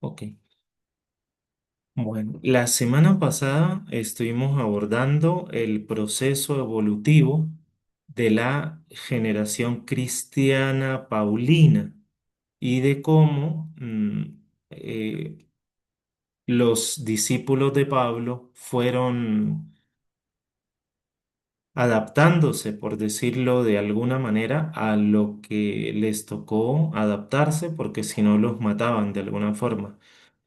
Ok. Bueno, la semana pasada estuvimos abordando el proceso evolutivo de la generación cristiana paulina y de cómo los discípulos de Pablo fueron adaptándose, por decirlo de alguna manera, a lo que les tocó adaptarse, porque si no los mataban de alguna forma.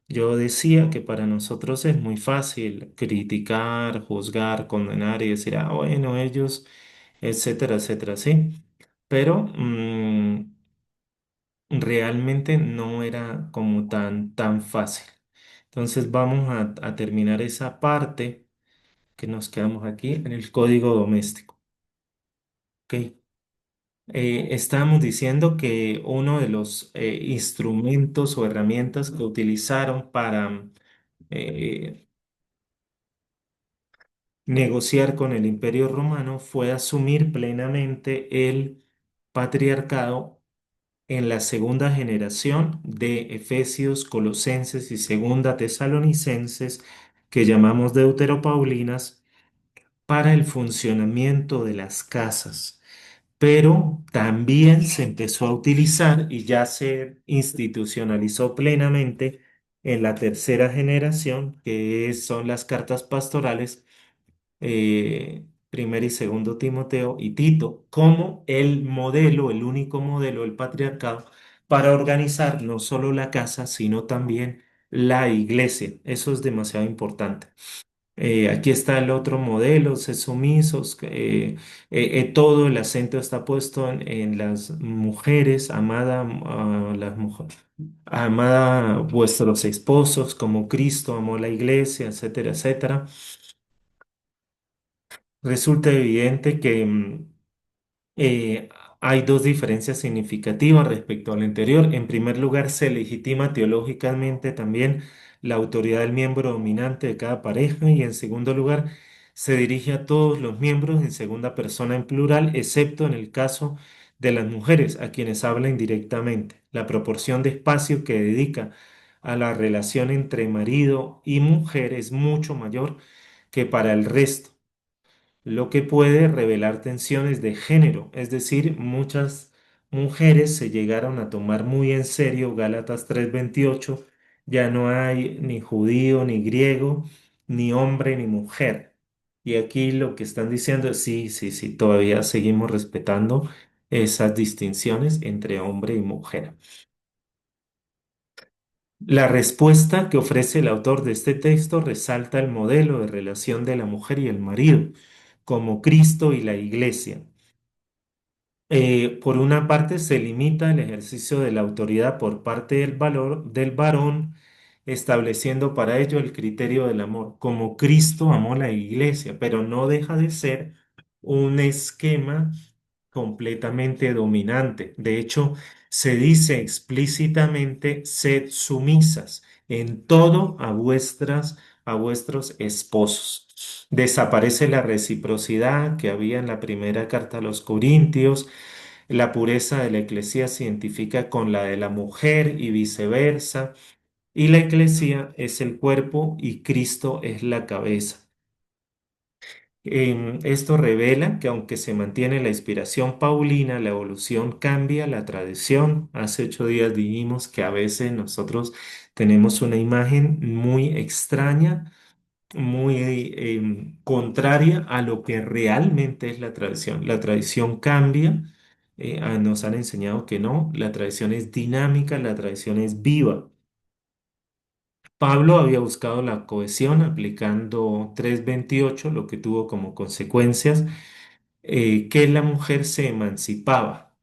Yo decía que para nosotros es muy fácil criticar, juzgar, condenar y decir, ah, bueno, ellos, etcétera, etcétera, sí. Pero realmente no era como tan fácil. Entonces vamos a terminar esa parte que nos quedamos aquí en el código doméstico. ¿Ok? Estábamos diciendo que uno de los instrumentos o herramientas que utilizaron para eh, negociar con el Imperio Romano fue asumir plenamente el patriarcado en la segunda generación de Efesios, Colosenses y Segunda Tesalonicenses, que llamamos deuteropaulinas, para el funcionamiento de las casas. Pero también se empezó a utilizar y ya se institucionalizó plenamente en la tercera generación, que son las cartas pastorales, primero y segundo Timoteo y Tito, como el modelo, el único modelo del patriarcado para organizar no solo la casa, sino también la iglesia. Eso es demasiado importante. Aquí está el otro modelo, sé sumisos, todo el acento está puesto en las mujeres, amada, las mujeres, amada vuestros esposos como Cristo amó la iglesia, etcétera, etcétera. Resulta evidente que eh, hay dos diferencias significativas respecto al anterior. En primer lugar, se legitima teológicamente también la autoridad del miembro dominante de cada pareja y en segundo lugar, se dirige a todos los miembros en segunda persona en plural, excepto en el caso de las mujeres, a quienes habla indirectamente. La proporción de espacio que dedica a la relación entre marido y mujer es mucho mayor que para el resto, lo que puede revelar tensiones de género, es decir, muchas mujeres se llegaron a tomar muy en serio Gálatas 3:28, ya no hay ni judío ni griego, ni hombre ni mujer. Y aquí lo que están diciendo es sí, sí, sí, todavía seguimos respetando esas distinciones entre hombre y mujer. La respuesta que ofrece el autor de este texto resalta el modelo de relación de la mujer y el marido, como Cristo y la Iglesia. Por una parte, se limita el ejercicio de la autoridad por parte del valor del varón, estableciendo para ello el criterio del amor, como Cristo amó la iglesia, pero no deja de ser un esquema completamente dominante. De hecho, se dice explícitamente, sed sumisas en todo a vuestros esposos. Desaparece la reciprocidad que había en la primera carta a los Corintios. La pureza de la iglesia se identifica con la de la mujer y viceversa. Y la iglesia es el cuerpo y Cristo es la cabeza. Esto revela que aunque se mantiene la inspiración paulina, la evolución cambia la tradición. Hace 8 días dijimos que a veces nosotros tenemos una imagen muy extraña, muy contraria a lo que realmente es la tradición. La tradición cambia, nos han enseñado que no, la tradición es dinámica, la tradición es viva. Pablo había buscado la cohesión aplicando 3:28, lo que tuvo como consecuencias que la mujer se emancipaba,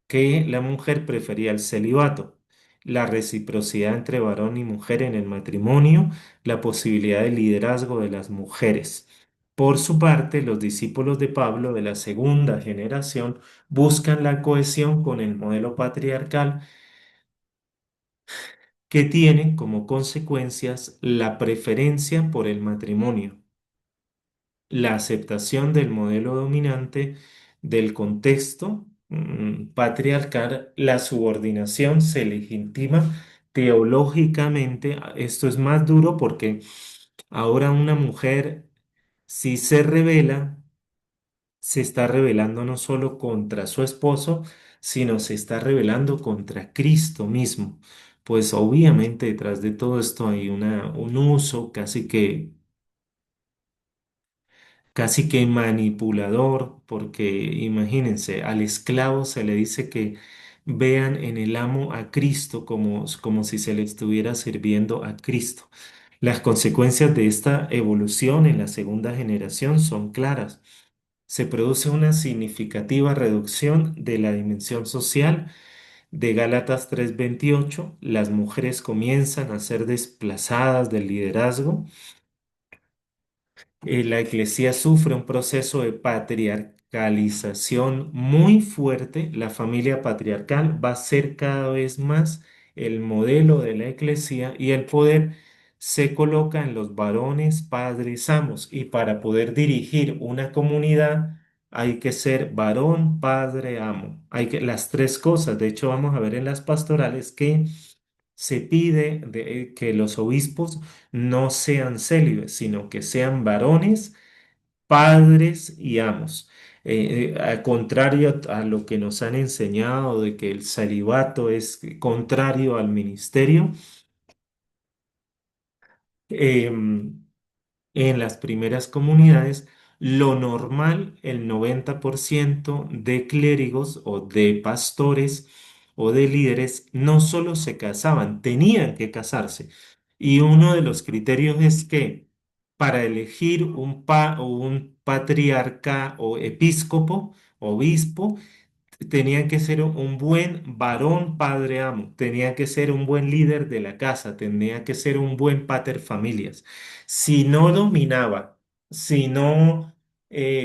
que la mujer prefería el celibato, la reciprocidad entre varón y mujer en el matrimonio, la posibilidad de liderazgo de las mujeres. Por su parte, los discípulos de Pablo de la segunda generación buscan la cohesión con el modelo patriarcal que tiene como consecuencias la preferencia por el matrimonio, la aceptación del modelo dominante del contexto patriarcal, la subordinación se legitima teológicamente esto es más duro porque ahora una mujer, si se revela, se está rebelando no solo contra su esposo, sino se está rebelando contra Cristo mismo. Pues obviamente detrás de todo esto hay un uso casi que manipulador, porque imagínense, al esclavo se le dice que vean en el amo a Cristo como si se le estuviera sirviendo a Cristo. Las consecuencias de esta evolución en la segunda generación son claras. Se produce una significativa reducción de la dimensión social de Gálatas 3:28. Las mujeres comienzan a ser desplazadas del liderazgo. La iglesia sufre un proceso de patriarcalización muy fuerte. La familia patriarcal va a ser cada vez más el modelo de la iglesia y el poder se coloca en los varones padres amos. Y para poder dirigir una comunidad hay que ser varón, padre, amo. Hay que las tres cosas. De hecho, vamos a ver en las pastorales que se pide que los obispos no sean célibes, sino que sean varones, padres y amos. Al contrario a lo que nos han enseñado de que el celibato es contrario al ministerio, em, en las primeras comunidades, lo normal, el 90% de clérigos o de pastores o de líderes no solo se casaban, tenían que casarse. Y uno de los criterios es que para elegir un patriarca o episcopo, obispo, tenía que ser un buen varón padre amo, tenía que ser un buen líder de la casa, tenía que ser un buen pater familias. Si no dominaba, si no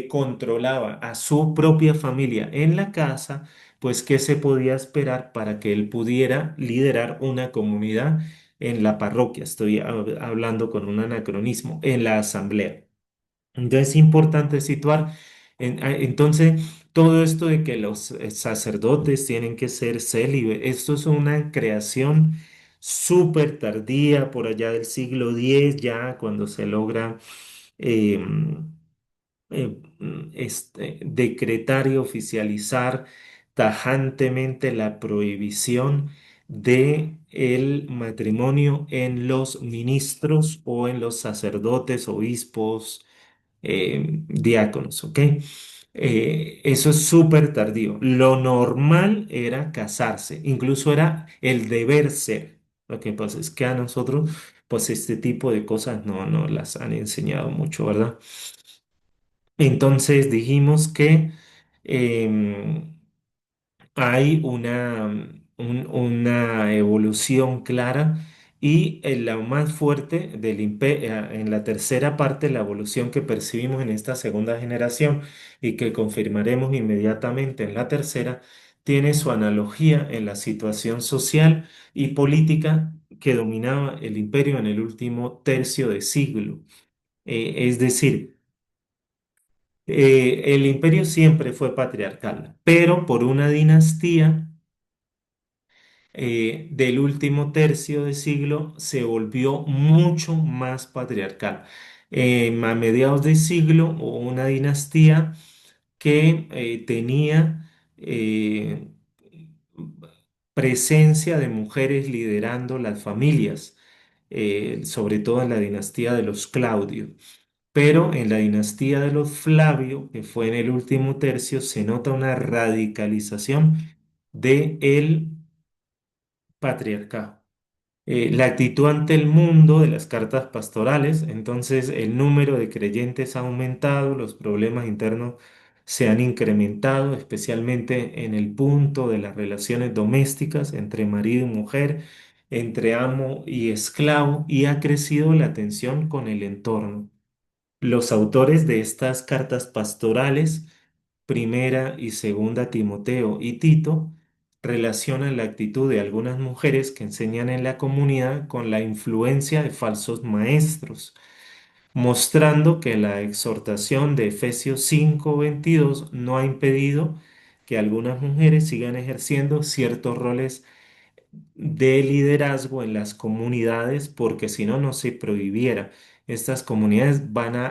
controlaba a su propia familia en la casa, pues ¿qué se podía esperar para que él pudiera liderar una comunidad en la parroquia? Estoy hablando con un anacronismo, en la asamblea. Entonces es importante situar, entonces, todo esto de que los sacerdotes tienen que ser célibes, esto es una creación súper tardía, por allá del siglo X, ya cuando se logra eh, decretar y oficializar tajantemente la prohibición de el matrimonio en los ministros o en los sacerdotes, obispos, diáconos, ¿ok? Eso es súper tardío. Lo normal era casarse, incluso era el deber ser. Lo que pasa es que a nosotros, pues este tipo de cosas no nos las han enseñado mucho, ¿verdad? Entonces dijimos que em, hay una evolución clara y en la más fuerte en la tercera parte, la evolución que percibimos en esta segunda generación y que confirmaremos inmediatamente en la tercera, tiene su analogía en la situación social y política que dominaba el imperio en el último tercio de siglo. Es decir, el imperio siempre fue patriarcal, pero por una dinastía del último tercio de siglo se volvió mucho más patriarcal. A mediados de siglo hubo una dinastía que tenía presencia de mujeres liderando las familias, sobre todo en la dinastía de los Claudio. Pero en la dinastía de los Flavio, que fue en el último tercio, se nota una radicalización del patriarcado. La actitud ante el mundo de las cartas pastorales, entonces el número de creyentes ha aumentado, los problemas internos se han incrementado, especialmente en el punto de las relaciones domésticas entre marido y mujer, entre amo y esclavo, y ha crecido la tensión con el entorno. Los autores de estas cartas pastorales, primera y segunda Timoteo y Tito, relacionan la actitud de algunas mujeres que enseñan en la comunidad con la influencia de falsos maestros, mostrando que la exhortación de Efesios 5:22 no ha impedido que algunas mujeres sigan ejerciendo ciertos roles de liderazgo en las comunidades, porque si no, no se prohibiera. Estas comunidades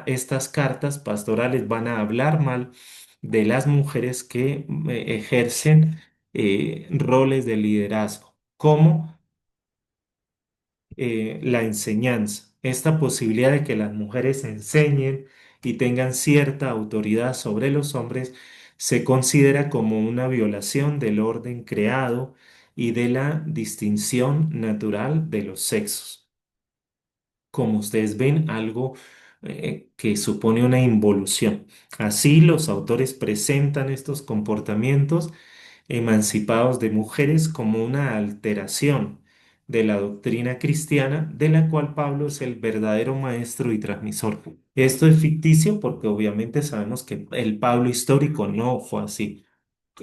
estas cartas pastorales van a hablar mal de las mujeres que ejercen roles de liderazgo, como la enseñanza, esta posibilidad de que las mujeres enseñen y tengan cierta autoridad sobre los hombres, se considera como una violación del orden creado y de la distinción natural de los sexos. Como ustedes ven, algo que supone una involución. Así, los autores presentan estos comportamientos emancipados de mujeres como una alteración de la doctrina cristiana, de la cual Pablo es el verdadero maestro y transmisor. Esto es ficticio porque obviamente sabemos que el Pablo histórico no fue así.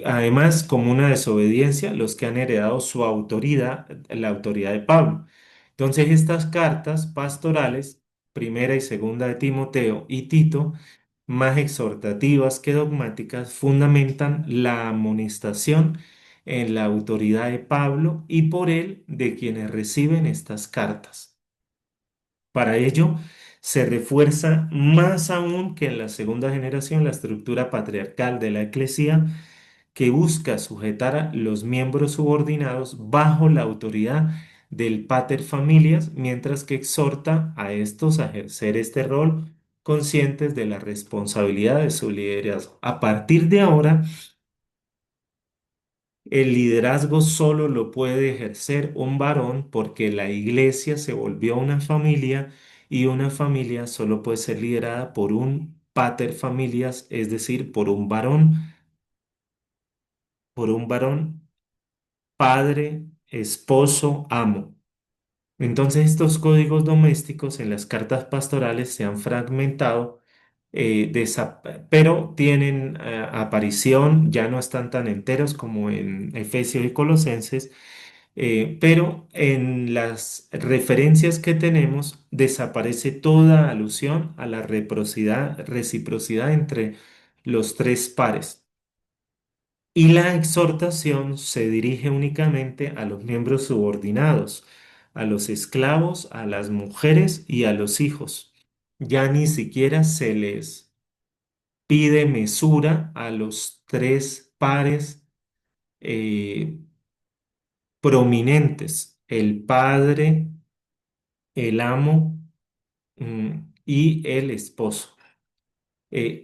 Además, como una desobediencia, los que han heredado su autoridad, la autoridad de Pablo. Entonces, estas cartas pastorales, primera y segunda de Timoteo y Tito, más exhortativas que dogmáticas, fundamentan la amonestación en la autoridad de Pablo y por él de quienes reciben estas cartas. Para ello, se refuerza más aún que en la segunda generación la estructura patriarcal de la Iglesia que busca sujetar a los miembros subordinados bajo la autoridad del pater familias, mientras que exhorta a estos a ejercer este rol conscientes de la responsabilidad de su liderazgo. A partir de ahora, el liderazgo solo lo puede ejercer un varón porque la iglesia se volvió una familia y una familia solo puede ser liderada por un pater familias, es decir, por un varón padre, esposo, amo. Entonces estos códigos domésticos en las cartas pastorales se han fragmentado, pero tienen aparición, ya no están tan enteros como en Efesios y Colosenses, pero en las referencias que tenemos desaparece toda alusión a la reciprocidad entre los tres pares. Y la exhortación se dirige únicamente a los miembros subordinados, a los esclavos, a las mujeres y a los hijos. Ya ni siquiera se les pide mesura a los tres pares eh, prominentes, el padre, el amo, y el esposo.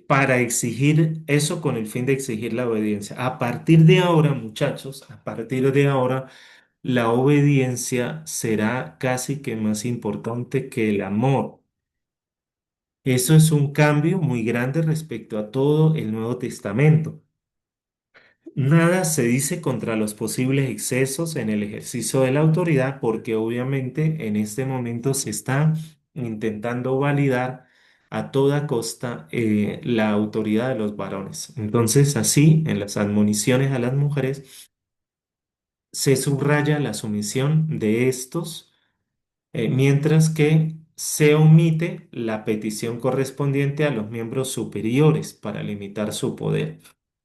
Para exigir eso con el fin de exigir la obediencia. A partir de ahora, muchachos, a partir de ahora, la obediencia será casi que más importante que el amor. Eso es un cambio muy grande respecto a todo el Nuevo Testamento. Nada se dice contra los posibles excesos en el ejercicio de la autoridad porque obviamente en este momento se está intentando validar a toda costa la autoridad de los varones. Entonces, así, en las admoniciones a las mujeres, se subraya la sumisión de estos, mientras que se omite la petición correspondiente a los miembros superiores para limitar su poder.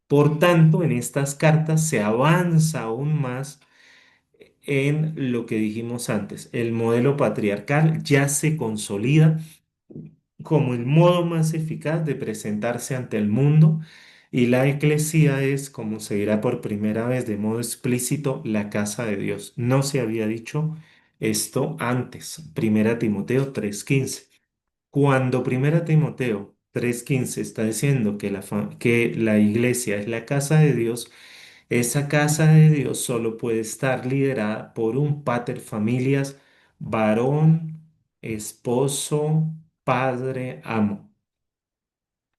Por tanto, en estas cartas se avanza aún más en lo que dijimos antes. El modelo patriarcal ya se consolida como el modo más eficaz de presentarse ante el mundo y la iglesia es, como se dirá por primera vez de modo explícito, la casa de Dios. No se había dicho esto antes. Primera Timoteo 3:15. Cuando Primera Timoteo 3:15 está diciendo que que la iglesia es la casa de Dios, esa casa de Dios solo puede estar liderada por un pater familias, varón, esposo, padre, amo.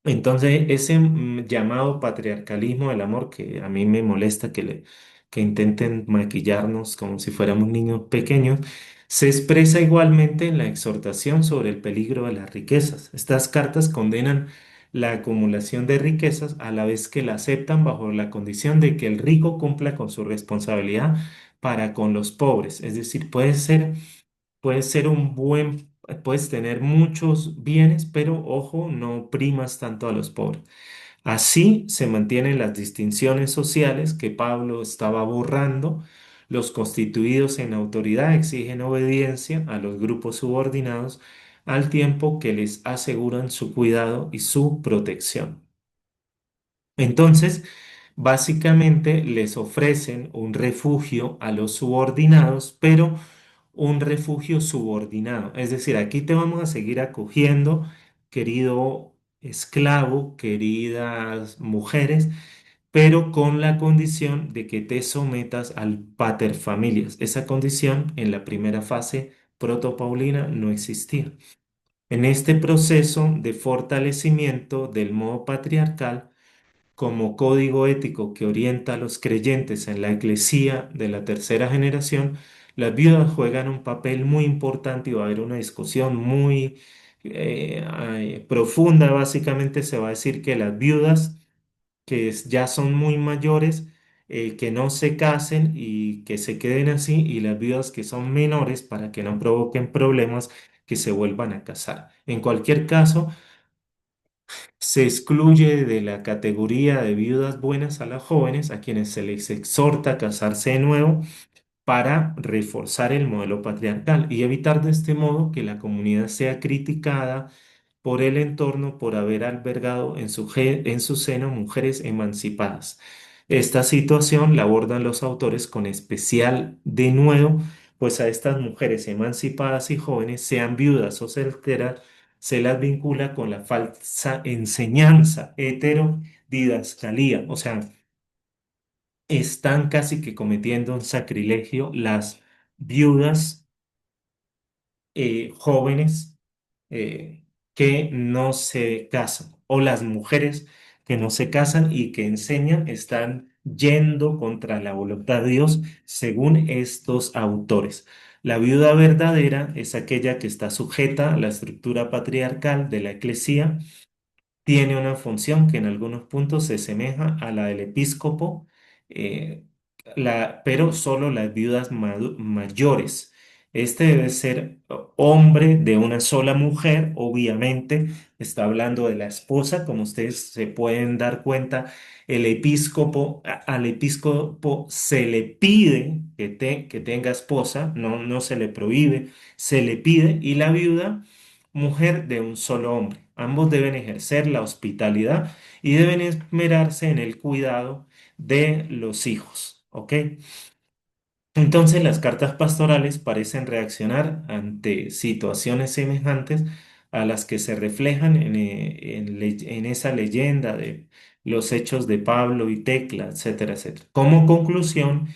Entonces, ese llamado patriarcalismo del amor que a mí me molesta que intenten maquillarnos como si fuéramos niños pequeños, se expresa igualmente en la exhortación sobre el peligro de las riquezas. Estas cartas condenan la acumulación de riquezas a la vez que la aceptan bajo la condición de que el rico cumpla con su responsabilidad para con los pobres. Es decir, puedes ser puedes tener muchos bienes, pero ojo, no primas tanto a los pobres. Así se mantienen las distinciones sociales que Pablo estaba borrando, Los constituidos en autoridad exigen obediencia a los grupos subordinados al tiempo que les aseguran su cuidado y su protección. Entonces, básicamente les ofrecen un refugio a los subordinados, pero un refugio subordinado. Es decir, aquí te vamos a seguir acogiendo, querido esclavo, queridas mujeres, pero con la condición de que te sometas al pater familias. Esa condición en la primera fase protopaulina no existía. En este proceso de fortalecimiento del modo patriarcal, como código ético que orienta a los creyentes en la eclesía de la tercera generación, las viudas juegan un papel muy importante y va a haber una discusión muy profunda. Básicamente se va a decir que las viudas ya son muy mayores, que no se casen y que se queden así, y las viudas que son menores, para que no provoquen problemas, que se vuelvan a casar. En cualquier caso, se excluye de la categoría de viudas buenas a las jóvenes, a quienes se les exhorta a casarse de nuevo para reforzar el modelo patriarcal y evitar de este modo que la comunidad sea criticada por el entorno por haber albergado en su seno mujeres emancipadas. Esta situación la abordan los autores con especial denuedo, pues a estas mujeres emancipadas y jóvenes, sean viudas o solteras, se las vincula con la falsa enseñanza heterodidascalía, o sea, están casi que cometiendo un sacrilegio las viudas jóvenes que no se casan o las mujeres que no se casan y que enseñan están yendo contra la voluntad de Dios según estos autores. La viuda verdadera es aquella que está sujeta a la estructura patriarcal de la eclesía, tiene una función que en algunos puntos se asemeja a la del episcopo, eh, pero solo las viudas mayores. Este debe ser hombre de una sola mujer, obviamente. Está hablando de la esposa, como ustedes se pueden dar cuenta. Al episcopo se le pide que tenga esposa, no se le prohíbe, se le pide, y la viuda mujer de un solo hombre. Ambos deben ejercer la hospitalidad y deben esmerarse en el cuidado de los hijos. ¿Ok? Entonces las cartas pastorales parecen reaccionar ante situaciones semejantes a las que se reflejan en esa leyenda de los hechos de Pablo y Tecla, etcétera, etcétera. Como conclusión,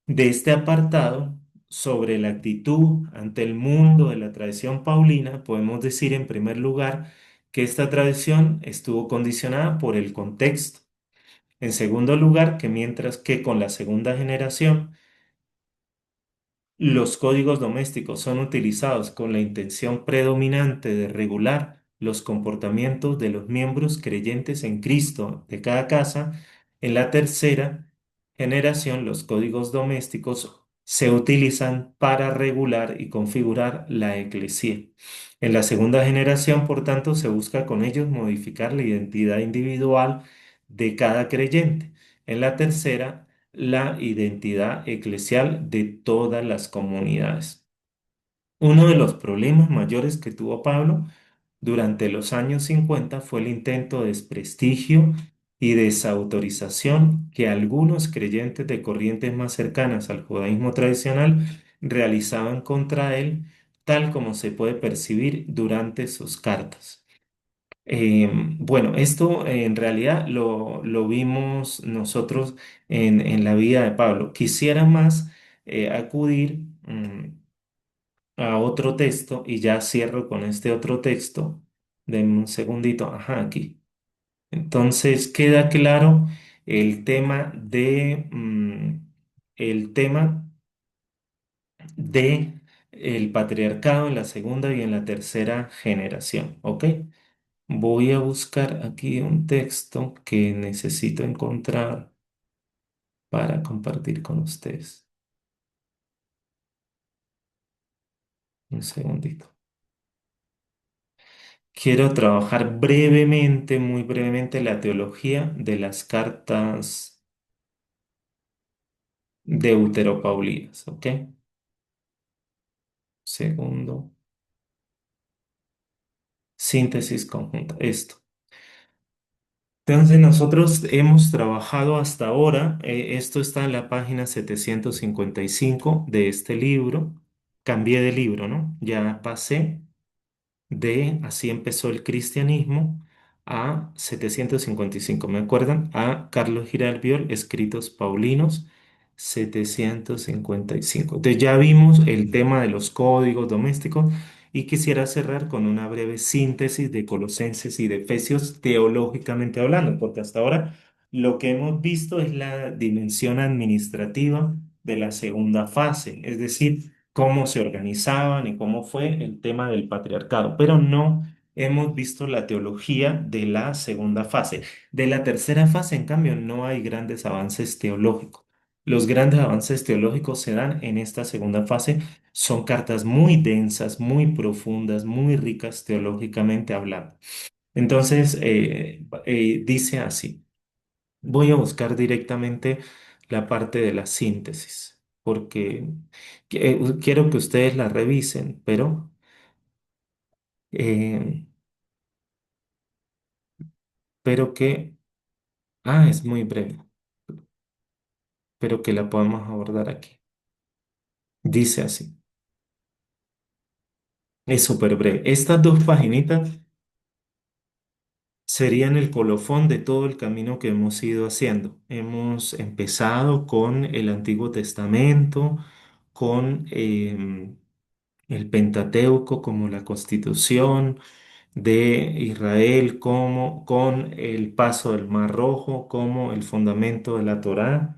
de este apartado, sobre la actitud ante el mundo de la tradición paulina, podemos decir en primer lugar que esta tradición estuvo condicionada por el contexto. En segundo lugar, que mientras que con la segunda generación los códigos domésticos son utilizados con la intención predominante de regular los comportamientos de los miembros creyentes en Cristo de cada casa. En la tercera generación, los códigos domésticos se utilizan para regular y configurar la eclesía. En la segunda generación, por tanto, se busca con ellos modificar la identidad individual de cada creyente. En la tercera, la identidad eclesial de todas las comunidades. Uno de los problemas mayores que tuvo Pablo durante los años 50 fue el intento de desprestigio y desautorización que algunos creyentes de corrientes más cercanas al judaísmo tradicional realizaban contra él, tal como se puede percibir durante sus cartas. Bueno, esto en realidad lo vimos nosotros en la vida de Pablo. Quisiera más acudir a otro texto y ya cierro con este otro texto. Denme un segundito. Ajá, aquí. Entonces queda claro el tema el tema de el patriarcado en la segunda y en la tercera generación. ¿Ok? Voy a buscar aquí un texto que necesito encontrar para compartir con ustedes. Un segundito. Quiero trabajar brevemente, muy brevemente, la teología de las cartas deuteropaulinas, ¿ok? Segundo, síntesis conjunta, esto. Entonces nosotros hemos trabajado hasta ahora, esto está en la página 755 de este libro, cambié de libro, ¿no? Ya pasé de Así empezó el cristianismo a 755. ¿Me acuerdan? A Carlos Giralbiol, Escritos Paulinos, 755. Entonces ya vimos el tema de los códigos domésticos y quisiera cerrar con una breve síntesis de Colosenses y de Efesios teológicamente hablando, porque hasta ahora lo que hemos visto es la dimensión administrativa de la segunda fase, es decir, cómo se organizaban y cómo fue el tema del patriarcado, pero no hemos visto la teología de la segunda fase. De la tercera fase, en cambio, no hay grandes avances teológicos. Los grandes avances teológicos se dan en esta segunda fase. Son cartas muy densas, muy profundas, muy ricas teológicamente hablando. Entonces, dice así. Voy a buscar directamente la parte de la síntesis, porque quiero que ustedes la revisen, eh, pero que, es muy breve, pero que la podamos abordar aquí. Dice así, es súper breve. Estas dos paginitas serían el colofón de todo el camino que hemos ido haciendo. Hemos empezado con el Antiguo Testamento, con el Pentateuco como la Constitución de Israel, como con el paso del Mar Rojo, como el fundamento de la Torá.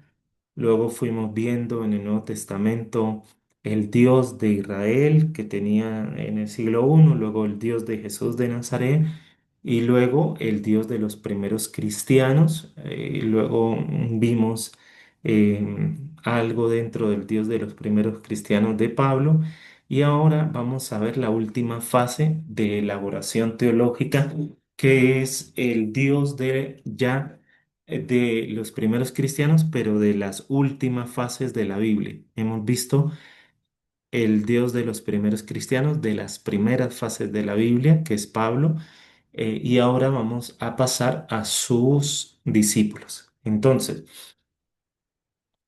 Luego fuimos viendo en el Nuevo Testamento el Dios de Israel que tenía en el siglo I, luego el Dios de Jesús de Nazaret y luego el Dios de los primeros cristianos. Luego vimos algo dentro del Dios de los primeros cristianos de Pablo. Y ahora vamos a ver la última fase de elaboración teológica, que es el Dios de ya de los primeros cristianos, pero de las últimas fases de la Biblia. Hemos visto el Dios de los primeros cristianos, de las primeras fases de la Biblia, que es Pablo, y ahora vamos a pasar a sus discípulos. Entonces,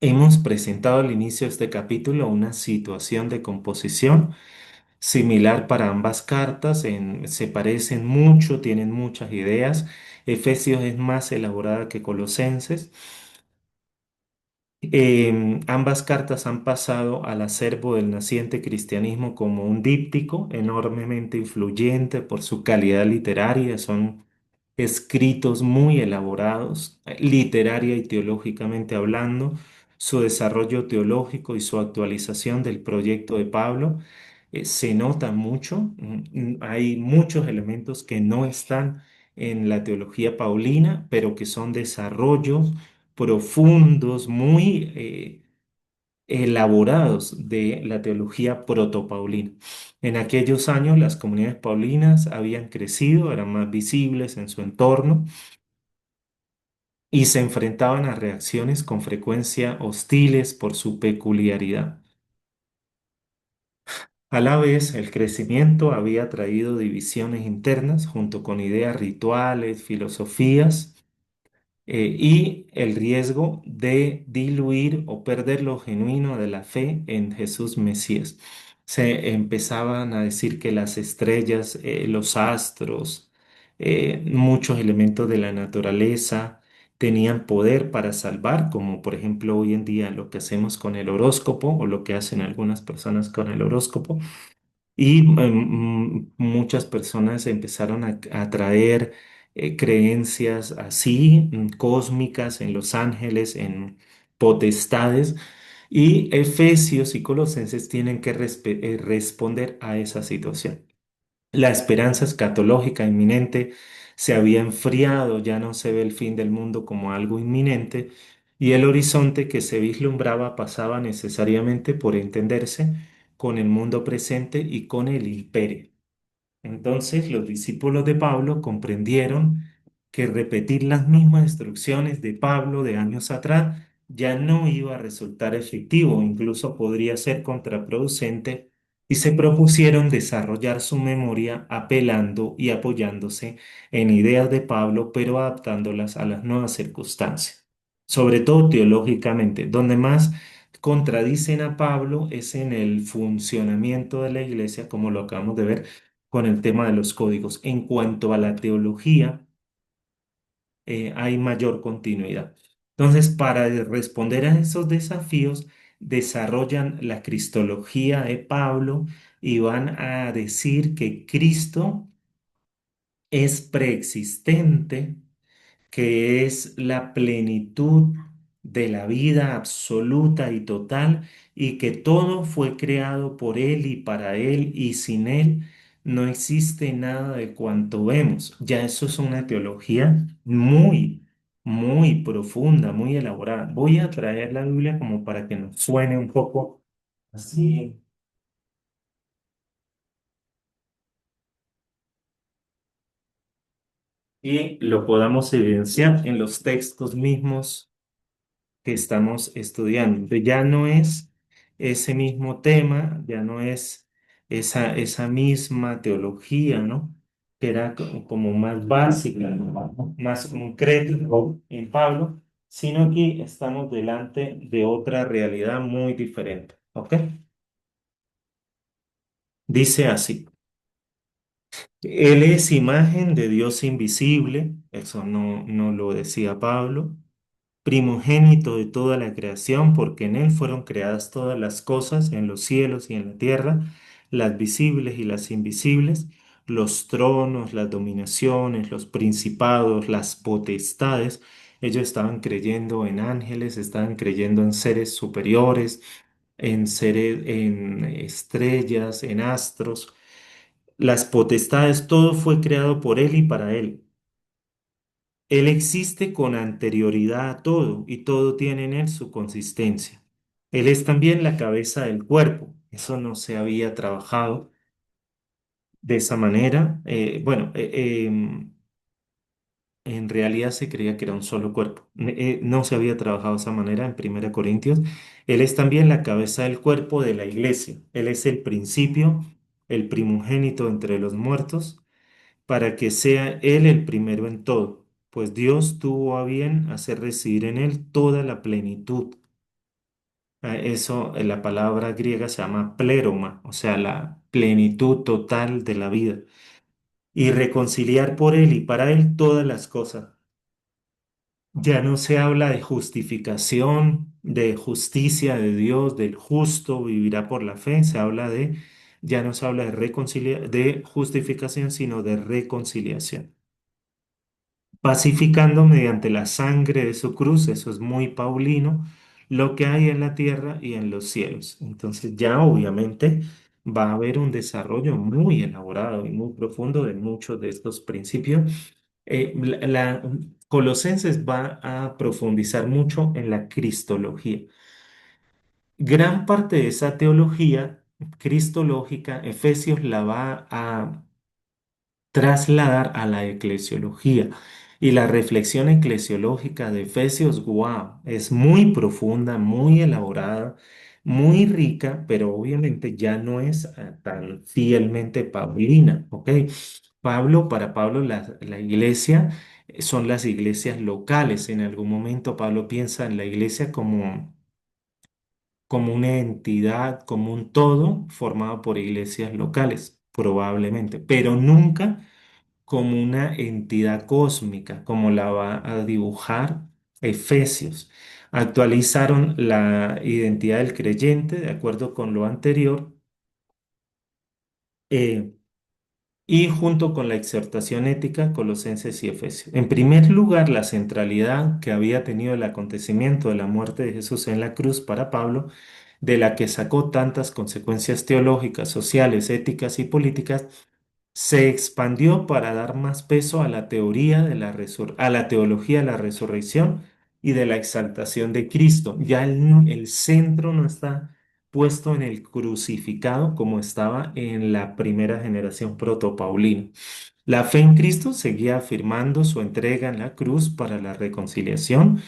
hemos presentado al inicio de este capítulo una situación de composición similar para ambas cartas, se parecen mucho, tienen muchas ideas. Efesios es más elaborada que Colosenses. Ambas cartas han pasado al acervo del naciente cristianismo como un díptico enormemente influyente por su calidad literaria. Son escritos muy elaborados, literaria y teológicamente hablando. Su desarrollo teológico y su actualización del proyecto de Pablo se nota mucho. Hay muchos elementos que no están en la teología paulina, pero que son desarrollos profundos, muy elaborados de la teología protopaulina. En aquellos años las comunidades paulinas habían crecido, eran más visibles en su entorno y se enfrentaban a reacciones con frecuencia hostiles por su peculiaridad. A la vez, el crecimiento había traído divisiones internas junto con ideas rituales, filosofías y el riesgo de diluir o perder lo genuino de la fe en Jesús Mesías. Se empezaban a decir que las estrellas, los astros, muchos elementos de la naturaleza tenían poder para salvar, como por ejemplo hoy en día lo que hacemos con el horóscopo o lo que hacen algunas personas con el horóscopo. Y muchas personas empezaron a traer creencias así, cósmicas, en los ángeles, en potestades. Y Efesios y Colosenses tienen que responder a esa situación. La esperanza escatológica inminente se había enfriado, ya no se ve el fin del mundo como algo inminente, y el horizonte que se vislumbraba pasaba necesariamente por entenderse con el mundo presente y con el imperio. Entonces los discípulos de Pablo comprendieron que repetir las mismas instrucciones de Pablo de años atrás ya no iba a resultar efectivo, incluso podría ser contraproducente, y se propusieron desarrollar su memoria apelando y apoyándose en ideas de Pablo, pero adaptándolas a las nuevas circunstancias, sobre todo teológicamente. Donde más contradicen a Pablo es en el funcionamiento de la iglesia, como lo acabamos de ver con el tema de los códigos. En cuanto a la teología, hay mayor continuidad. Entonces, para responder a esos desafíos, desarrollan la cristología de Pablo y van a decir que Cristo es preexistente, que es la plenitud de la vida absoluta y total, y que todo fue creado por Él y para Él, y sin Él no existe nada de cuanto vemos. Ya eso es una teología muy, muy profunda, muy elaborada. Voy a traer la Biblia como para que nos suene un poco así y lo podamos evidenciar en los textos mismos que estamos estudiando. Entonces, ya no es ese mismo tema, ya no es esa misma teología, ¿no? Que era como más básica, ¿no? Más concreta en Pablo, sino que estamos delante de otra realidad muy diferente, ¿ok? Dice así, Él es imagen de Dios invisible, eso no lo decía Pablo, primogénito de toda la creación, porque en Él fueron creadas todas las cosas en los cielos y en la tierra, las visibles y las invisibles, los tronos, las dominaciones, los principados, las potestades. Ellos estaban creyendo en ángeles, estaban creyendo en seres superiores, en seres, en estrellas, en astros. Las potestades, todo fue creado por Él y para Él. Él existe con anterioridad a todo y todo tiene en él su consistencia. Él es también la cabeza del cuerpo. Eso no se había trabajado de esa manera. En realidad se creía que era un solo cuerpo. No se había trabajado de esa manera en 1 Corintios. Él es también la cabeza del cuerpo de la iglesia. Él es el principio, el primogénito entre los muertos para que sea Él el primero en todo, pues Dios tuvo a bien hacer residir en Él toda la plenitud. Eso, la palabra griega se llama pléroma, o sea, la plenitud total de la vida, y reconciliar por Él y para Él todas las cosas. Ya no se habla de justificación, de justicia de Dios, del justo vivirá por la fe, ya no se habla de justificación, sino de reconciliación, pacificando mediante la sangre de su cruz, eso es muy paulino, lo que hay en la tierra y en los cielos. Entonces ya obviamente va a haber un desarrollo muy elaborado y muy profundo de muchos de estos principios. Colosenses va a profundizar mucho en la cristología. Gran parte de esa teología cristológica, Efesios la va a trasladar a la eclesiología. Y la reflexión eclesiológica de Efesios, wow, es muy profunda, muy elaborada, muy rica, pero obviamente ya no es tan fielmente paulina, ¿ok? Para Pablo, la iglesia son las iglesias locales. En algún momento Pablo piensa en la iglesia como una entidad, como un todo formado por iglesias locales, probablemente, pero nunca como una entidad cósmica, como la va a dibujar Efesios. Actualizaron la identidad del creyente de acuerdo con lo anterior, eh, y junto con la exhortación ética, Colosenses y Efesios. En primer lugar, la centralidad que había tenido el acontecimiento de la muerte de Jesús en la cruz para Pablo, de la que sacó tantas consecuencias teológicas, sociales, éticas y políticas, se expandió para dar más peso a la teoría de a la teología de la resurrección y de la exaltación de Cristo. Ya el centro no está puesto en el crucificado como estaba en la primera generación protopaulina. La fe en Cristo seguía afirmando su entrega en la cruz para la reconciliación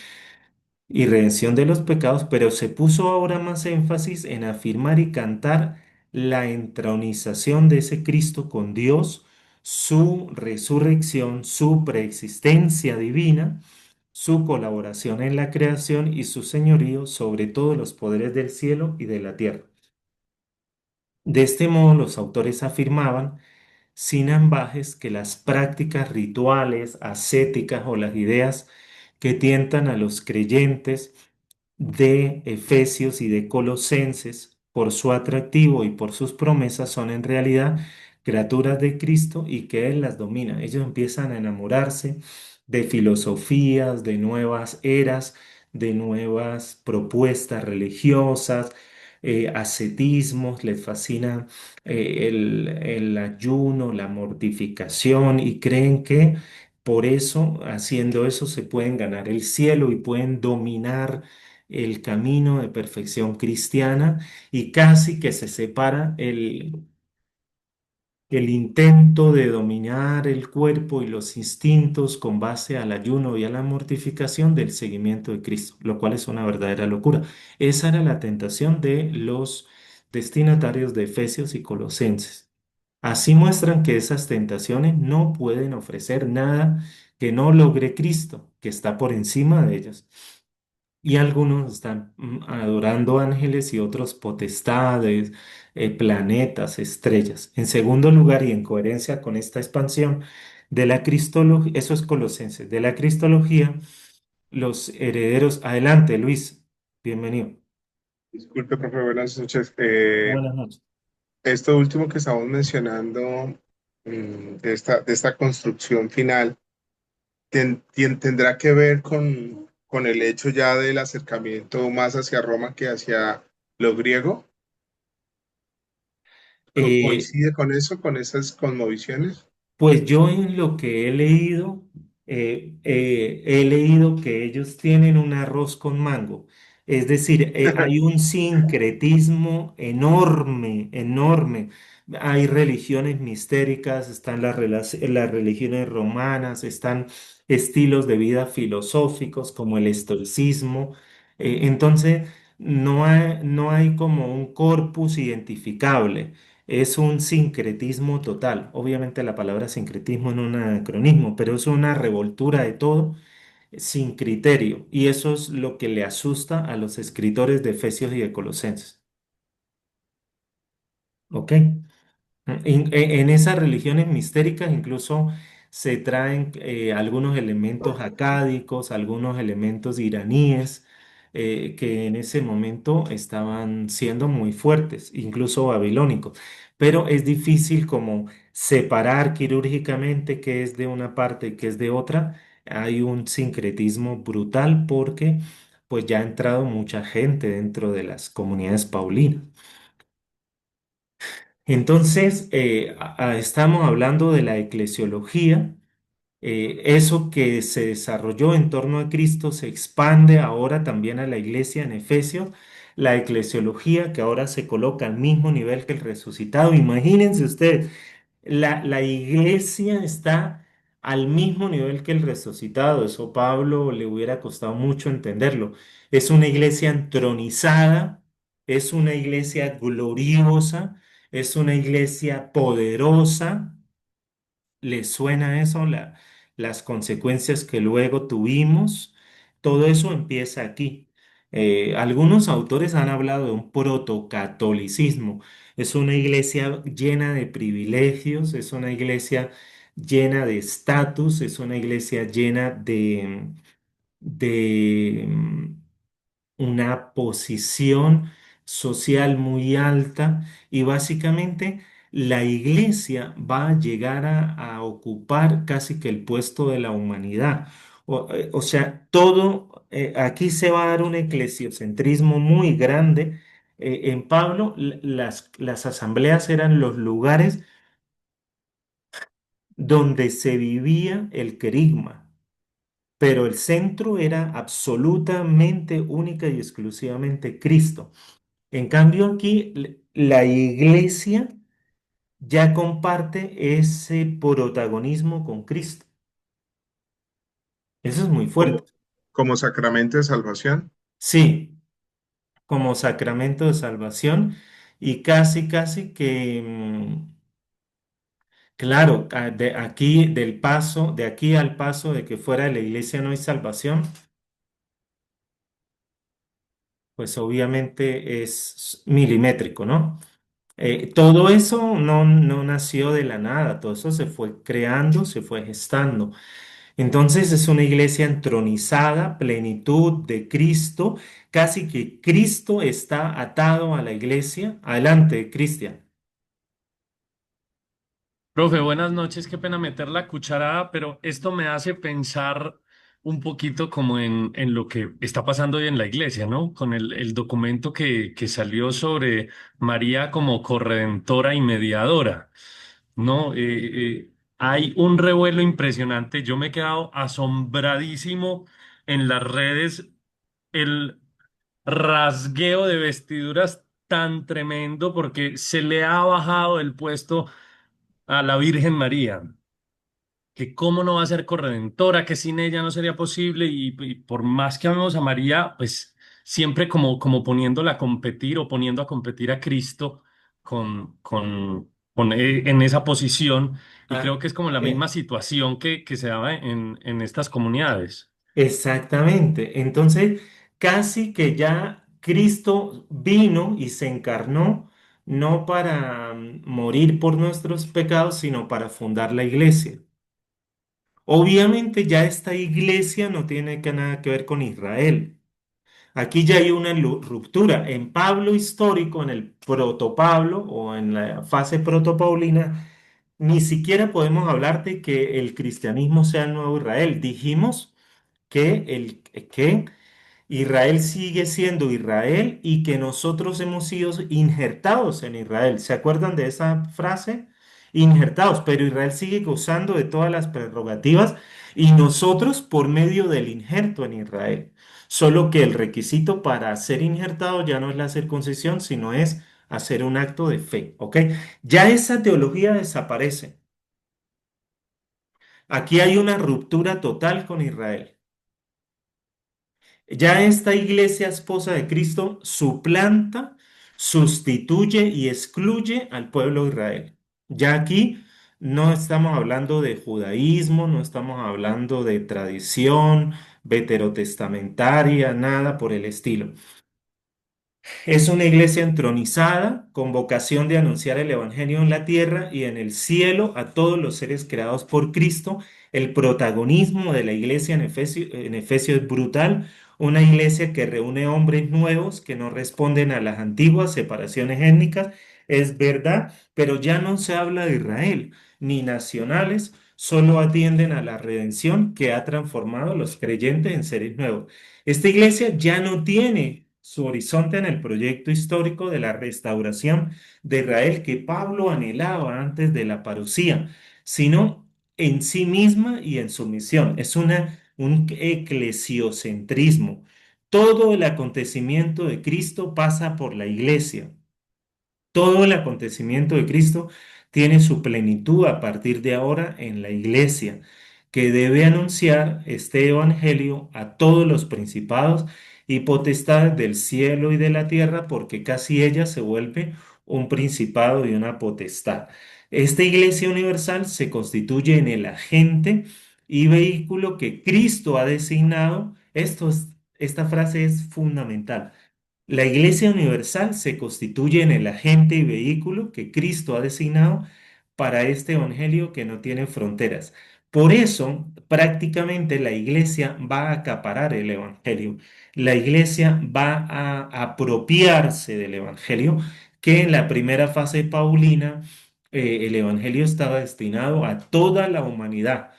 y redención de los pecados, pero se puso ahora más énfasis en afirmar y cantar la entronización de ese Cristo con Dios, su resurrección, su preexistencia divina, su colaboración en la creación y su señorío sobre todos los poderes del cielo y de la tierra. De este modo, los autores afirmaban sin ambajes que las prácticas rituales, ascéticas o las ideas que tientan a los creyentes de Efesios y de Colosenses, por su atractivo y por sus promesas, son en realidad criaturas de Cristo y que Él las domina. Ellos empiezan a enamorarse de filosofías, de nuevas eras, de nuevas propuestas religiosas, ascetismos, les fascina el ayuno, la mortificación y creen que por eso, haciendo eso, se pueden ganar el cielo y pueden dominar el camino de perfección cristiana y casi que se separa el intento de dominar el cuerpo y los instintos con base al ayuno y a la mortificación del seguimiento de Cristo, lo cual es una verdadera locura. Esa era la tentación de los destinatarios de Efesios y Colosenses. Así muestran que esas tentaciones no pueden ofrecer nada que no logre Cristo, que está por encima de ellas. Y algunos están adorando ángeles y otros potestades, planetas, estrellas. En segundo lugar, y en coherencia con esta expansión de la cristología, eso es Colosenses, de la cristología, los herederos. Adelante, Luis, bienvenido. Disculpe, profe, buenas noches. Buenas noches. Esto último que estamos mencionando, de esta construcción final, tendrá que ver con el hecho ya del acercamiento más hacia Roma que hacia lo griego. Eh, ¿Coincide con eso, con esas cosmovisiones? Pues yo en lo que he leído que ellos tienen un arroz con mango. Es decir, hay un sincretismo enorme, enorme. Hay religiones mistéricas, están las religiones romanas, están estilos de vida filosóficos como el estoicismo. Entonces, no hay como un corpus identificable. Es un sincretismo total. Obviamente la palabra sincretismo es un anacronismo, pero es una revoltura de todo sin criterio. Y eso es lo que le asusta a los escritores de Efesios y de Colosenses. ¿Ok? En esas religiones mistéricas incluso se traen algunos elementos acádicos, algunos elementos iraníes, que en ese momento estaban siendo muy fuertes, incluso babilónicos. Pero es difícil como separar quirúrgicamente qué es de una parte y qué es de otra. Hay un sincretismo brutal porque pues ya ha entrado mucha gente dentro de las comunidades paulinas. Entonces, estamos hablando de la eclesiología. Eso que se desarrolló en torno a Cristo se expande ahora también a la iglesia en Efesios. La eclesiología que ahora se coloca al mismo nivel que el resucitado. Imagínense ustedes, la iglesia está al mismo nivel que el resucitado. Eso Pablo le hubiera costado mucho entenderlo. Es una iglesia entronizada, es una iglesia gloriosa, es una iglesia poderosa. ¿Le suena eso? Las consecuencias que luego tuvimos. Todo eso empieza aquí. Algunos autores han hablado de un protocatolicismo. Es una iglesia llena de privilegios, es una iglesia llena de estatus, es una iglesia llena de una posición social muy alta y básicamente la iglesia va a llegar a ocupar casi que el puesto de la humanidad. O sea, todo, aquí se va a dar un eclesiocentrismo muy grande. En Pablo, las asambleas eran los lugares donde se vivía el querigma, pero el centro era absolutamente única y exclusivamente Cristo. En cambio, aquí la iglesia ya comparte ese protagonismo con Cristo. Eso es muy Como, fuerte. como sacramento de salvación. Sí, como sacramento de salvación y casi que, claro, de aquí del paso, de aquí al paso de que fuera de la iglesia no hay salvación, pues obviamente es milimétrico, ¿no? Todo eso no nació de la nada, todo eso se fue creando, se fue gestando. Entonces es una iglesia entronizada, plenitud de Cristo, casi que Cristo está atado a la iglesia. Adelante, Cristian. Profe, buenas noches. Qué pena meter la cucharada, pero esto me hace pensar un poquito como en lo que está pasando hoy en la iglesia, ¿no? Con el documento que salió sobre María como corredentora y mediadora, ¿no? Hay un revuelo impresionante. Yo me he quedado asombradísimo en las redes, el rasgueo de vestiduras tan tremendo porque se le ha bajado el puesto a la Virgen María, que cómo no va a ser corredentora, que sin ella no sería posible y por más que amemos a María, pues siempre como poniéndola a competir o poniendo a competir a Cristo en esa posición y Ah, creo que es como la eh, misma situación que se daba en estas comunidades. exactamente. Entonces, casi que ya Cristo vino y se encarnó no para morir por nuestros pecados, sino para fundar la iglesia. Obviamente ya esta iglesia no tiene nada que ver con Israel. Aquí ya hay una ruptura. En Pablo histórico, en el protopablo o en la fase protopaulina, ni siquiera podemos hablar de que el cristianismo sea el nuevo Israel. Dijimos que Israel sigue siendo Israel y que nosotros hemos sido injertados en Israel. ¿Se acuerdan de esa frase? Injertados, pero Israel sigue gozando de todas las prerrogativas y nosotros por medio del injerto en Israel. Solo que el requisito para ser injertado ya no es la circuncisión, sino es hacer un acto de fe, ¿ok? Ya esa teología desaparece. Aquí hay una ruptura total con Israel. Ya esta iglesia esposa de Cristo suplanta, sustituye y excluye al pueblo de Israel. Ya aquí no estamos hablando de judaísmo, no estamos hablando de tradición veterotestamentaria, nada por el estilo. Es una iglesia entronizada con vocación de anunciar el Evangelio en la tierra y en el cielo a todos los seres creados por Cristo. El protagonismo de la iglesia en Efesio es brutal. Una iglesia que reúne hombres nuevos que no responden a las antiguas separaciones étnicas. Es verdad, pero ya no se habla de Israel ni nacionales, solo atienden a la redención que ha transformado a los creyentes en seres nuevos. Esta iglesia ya no tiene su horizonte en el proyecto histórico de la restauración de Israel que Pablo anhelaba antes de la parucía, sino en sí misma y en su misión. Es un eclesiocentrismo. Todo el acontecimiento de Cristo pasa por la iglesia. Todo el acontecimiento de Cristo tiene su plenitud a partir de ahora en la iglesia, que debe anunciar este evangelio a todos los principados y potestades del cielo y de la tierra, porque casi ella se vuelve un principado y una potestad. Esta iglesia universal se constituye en el agente y vehículo que Cristo ha designado. Esta frase es fundamental. La Iglesia Universal se constituye en el agente y vehículo que Cristo ha designado para este evangelio que no tiene fronteras. Por eso, prácticamente la Iglesia va a acaparar el evangelio. La Iglesia va a apropiarse del evangelio, que en la primera fase paulina el evangelio estaba destinado a toda la humanidad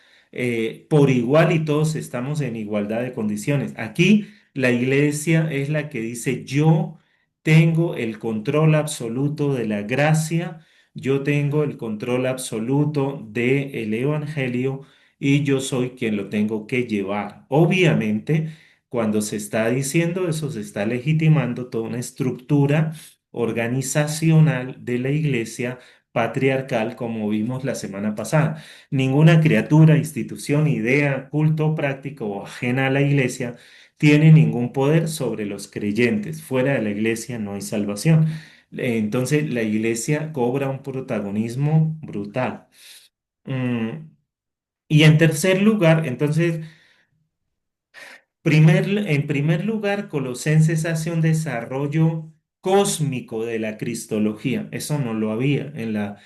por igual y todos estamos en igualdad de condiciones. Aquí la iglesia es la que dice, yo tengo el control absoluto de la gracia, yo tengo el control absoluto del evangelio y yo soy quien lo tengo que llevar. Obviamente, cuando se está diciendo eso, se está legitimando toda una estructura organizacional de la iglesia patriarcal como vimos la semana pasada. Ninguna criatura, institución, idea, culto, práctica o ajena a la iglesia tiene ningún poder sobre los creyentes. Fuera de la iglesia no hay salvación. Entonces la iglesia cobra un protagonismo brutal. Mm, y en tercer lugar, entonces, en primer lugar, Colosenses hace un desarrollo cósmico de la cristología. Eso no lo había en la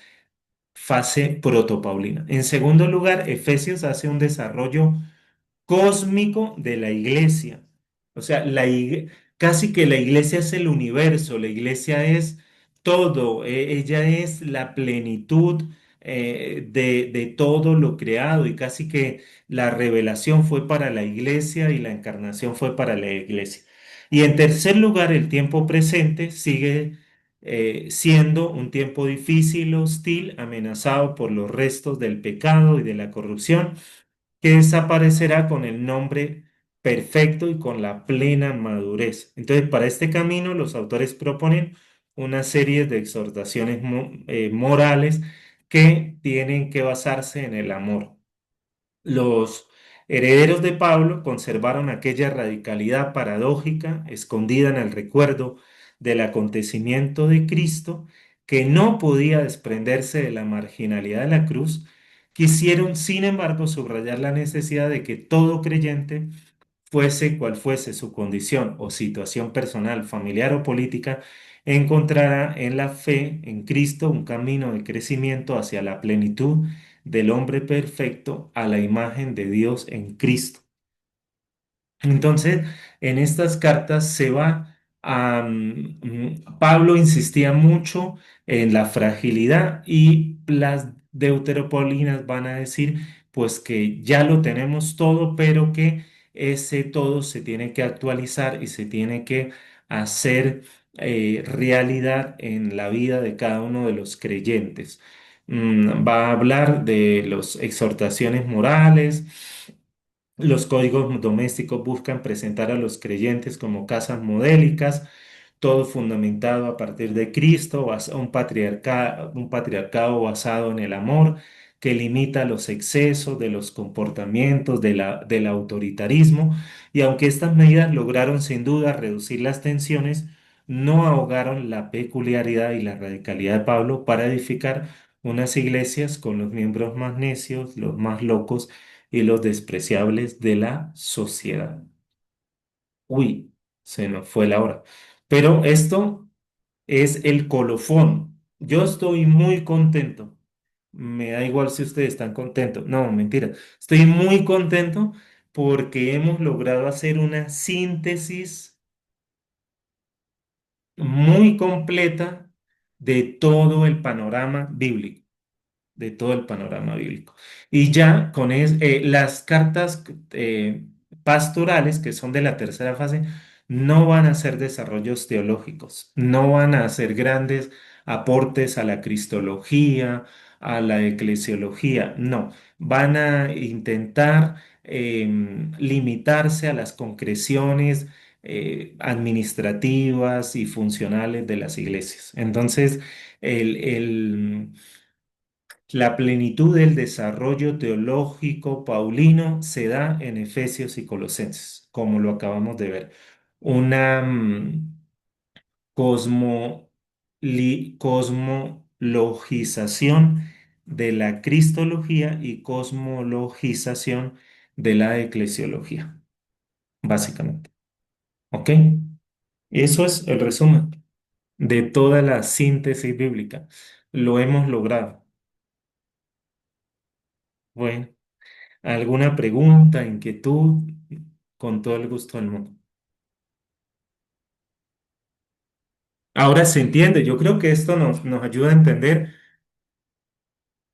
fase protopaulina. En segundo lugar, Efesios hace un desarrollo cósmico de la iglesia. O sea, casi que la iglesia es el universo, la iglesia es todo, ella es la plenitud de todo lo creado y casi que la revelación fue para la iglesia y la encarnación fue para la iglesia. Y en tercer lugar, el tiempo presente sigue siendo un tiempo difícil, hostil, amenazado por los restos del pecado y de la corrupción que desaparecerá con el nombre perfecto y con la plena madurez. Entonces, para este camino, los autores proponen una serie de exhortaciones morales que tienen que basarse en el amor. Los herederos de Pablo conservaron aquella radicalidad paradójica escondida en el recuerdo del acontecimiento de Cristo que no podía desprenderse de la marginalidad de la cruz. Quisieron, sin embargo, subrayar la necesidad de que todo creyente, fuese cual fuese su condición o situación personal, familiar o política, encontrará en la fe en Cristo un camino de crecimiento hacia la plenitud del hombre perfecto a la imagen de Dios en Cristo. Entonces, en estas cartas se va a... Pablo insistía mucho en la fragilidad y las deuteropolinas van a decir pues que ya lo tenemos todo, pero que ese todo se tiene que actualizar y se tiene que hacer realidad en la vida de cada uno de los creyentes. Va a hablar de las exhortaciones morales. Los códigos domésticos buscan presentar a los creyentes como casas modélicas, todo fundamentado a partir de Cristo, un patriarcado basado en el amor que limita los excesos de los comportamientos del autoritarismo. Y aunque estas medidas lograron sin duda reducir las tensiones, no ahogaron la peculiaridad y la radicalidad de Pablo para edificar unas iglesias con los miembros más necios, los más locos y los despreciables de la sociedad. Uy, se nos fue la hora. Pero esto es el colofón. Yo estoy muy contento. Me da igual si ustedes están contentos. No, mentira. Estoy muy contento porque hemos logrado hacer una síntesis muy completa de todo el panorama bíblico. De todo el panorama bíblico. Y ya con las cartas pastorales, que son de la tercera fase, no van a ser desarrollos teológicos, no van a hacer grandes aportes a la cristología, a la eclesiología, no, van a intentar limitarse a las concreciones administrativas y funcionales de las iglesias. Entonces, el la plenitud del desarrollo teológico paulino se da en Efesios y Colosenses, como lo acabamos de ver. Una cosmo- cosmologización de la cristología y cosmologización de la eclesiología, básicamente. ¿Ok? Eso es el resumen de toda la síntesis bíblica. Lo hemos logrado. Bueno. ¿Alguna pregunta, inquietud? Con todo el gusto del mundo. Ahora se entiende, yo creo que esto nos ayuda a entender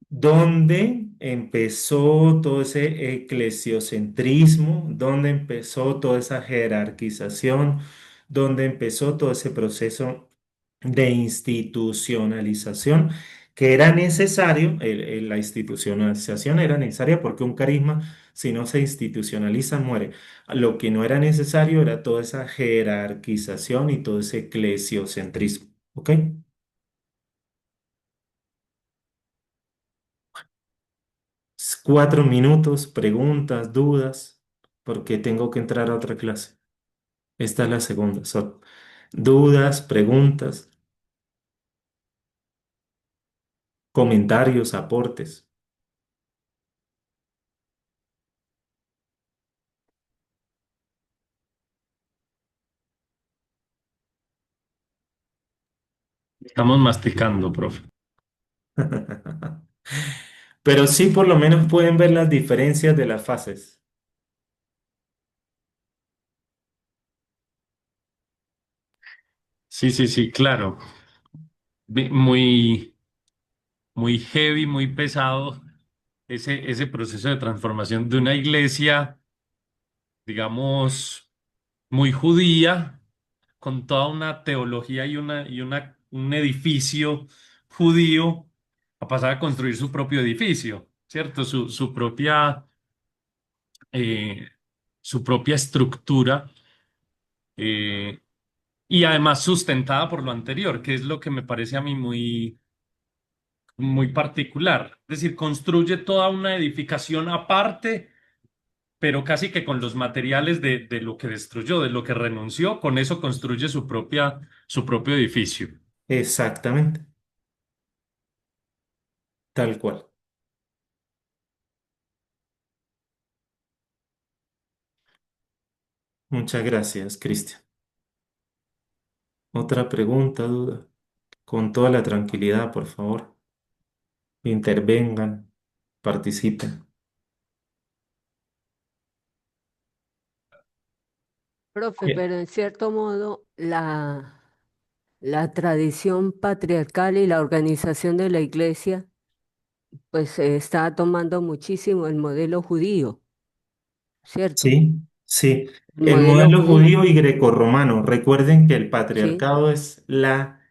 dónde empezó todo ese eclesiocentrismo, dónde empezó toda esa jerarquización, dónde empezó todo ese proceso de institucionalización que era necesario, la institucionalización era necesaria porque un carisma, si no se institucionaliza, muere. Lo que no era necesario era toda esa jerarquización y todo ese eclesiocentrismo. ¿Ok? 4 minutos, preguntas, dudas, porque tengo que entrar a otra clase. Esta es la segunda. Son dudas, preguntas, comentarios, aportes. Estamos masticando, profe. Pero sí, por lo menos pueden ver las diferencias de las fases. Sí, sí, sí, claro. Muy, muy heavy, muy pesado ese proceso de transformación de una iglesia, digamos, muy judía, con toda una teología un edificio judío, a pasar a construir su propio edificio, ¿cierto? Eh, su propia estructura, eh, y además sustentada por lo anterior, que es lo que me parece a mí muy particular. Es decir, construye toda una edificación aparte, pero casi que con los materiales de lo que destruyó, de lo que renunció, con eso construye su propio edificio. Exactamente, tal cual. Muchas gracias, Cristian. Otra pregunta, duda. Con toda la tranquilidad, por favor. Intervengan, participen. Profe, Bien. pero en cierto modo la tradición patriarcal y la organización de la iglesia pues está tomando muchísimo el modelo judío, ¿cierto? Sí, sí. El El modelo modelo judío, judío y grecorromano. Recuerden que el ¿sí? patriarcado es la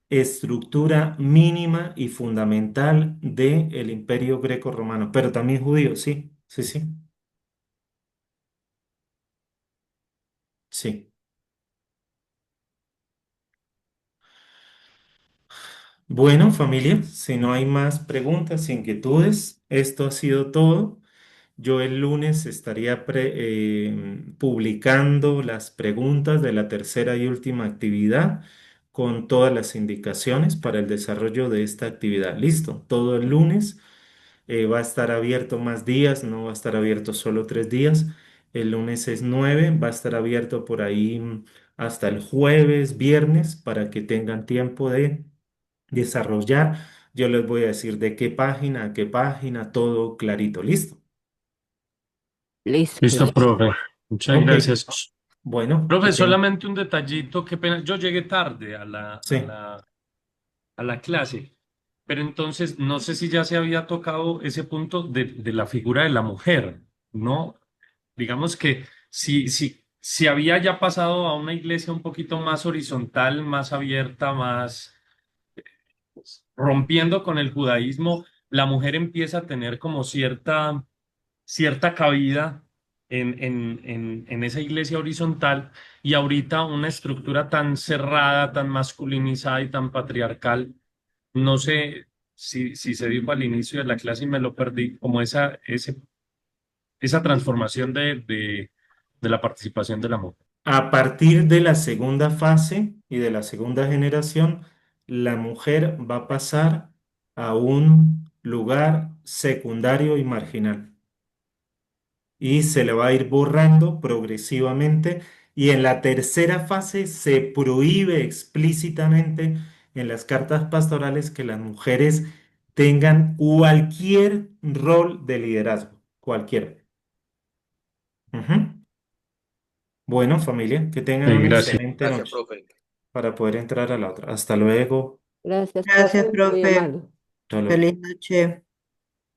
estructura mínima y fundamental del imperio grecorromano, pero también judío, sí, sí, sí, sí. Bueno, familia, si no hay más preguntas, inquietudes, esto ha sido todo. Yo el lunes estaría publicando las preguntas de la tercera y última actividad con todas las indicaciones para el desarrollo de esta actividad. Listo, todo el lunes va a estar abierto más días, no va a estar abierto solo 3 días. El lunes es 9, va a estar abierto por ahí hasta el jueves, viernes, para que tengan tiempo de desarrollar. Yo les voy a decir de qué página a qué página, todo clarito. ¿Listo? Listo, Listo, profe. profe. Muchas Ok, gracias. bueno, Profe, solamente un detallito, qué pena. Yo llegué tarde sí, a la clase, pero entonces no sé si ya se había tocado ese punto de la figura de la mujer, ¿no? Digamos que si había ya pasado a una iglesia un poquito más horizontal, más abierta, más rompiendo con el judaísmo, la mujer empieza a tener como cierta cabida en esa iglesia horizontal, y ahorita una estructura tan cerrada, tan masculinizada y tan patriarcal, no sé si se dijo al inicio de la clase y me lo perdí, como esa transformación de la participación de la mujer. a partir de la segunda fase y de la segunda generación, la mujer va a pasar a un lugar secundario y marginal. Y se le va a ir borrando progresivamente. Y en la tercera fase se prohíbe explícitamente en las cartas pastorales que las mujeres tengan cualquier rol de liderazgo, cualquiera. Ujú. Bueno, familia, que tengan una Gracias. excelente noche para poder entrar a la otra. Hasta luego. Gracias, Gracias, profe, muy profe. amable. Hasta luego. Feliz noche.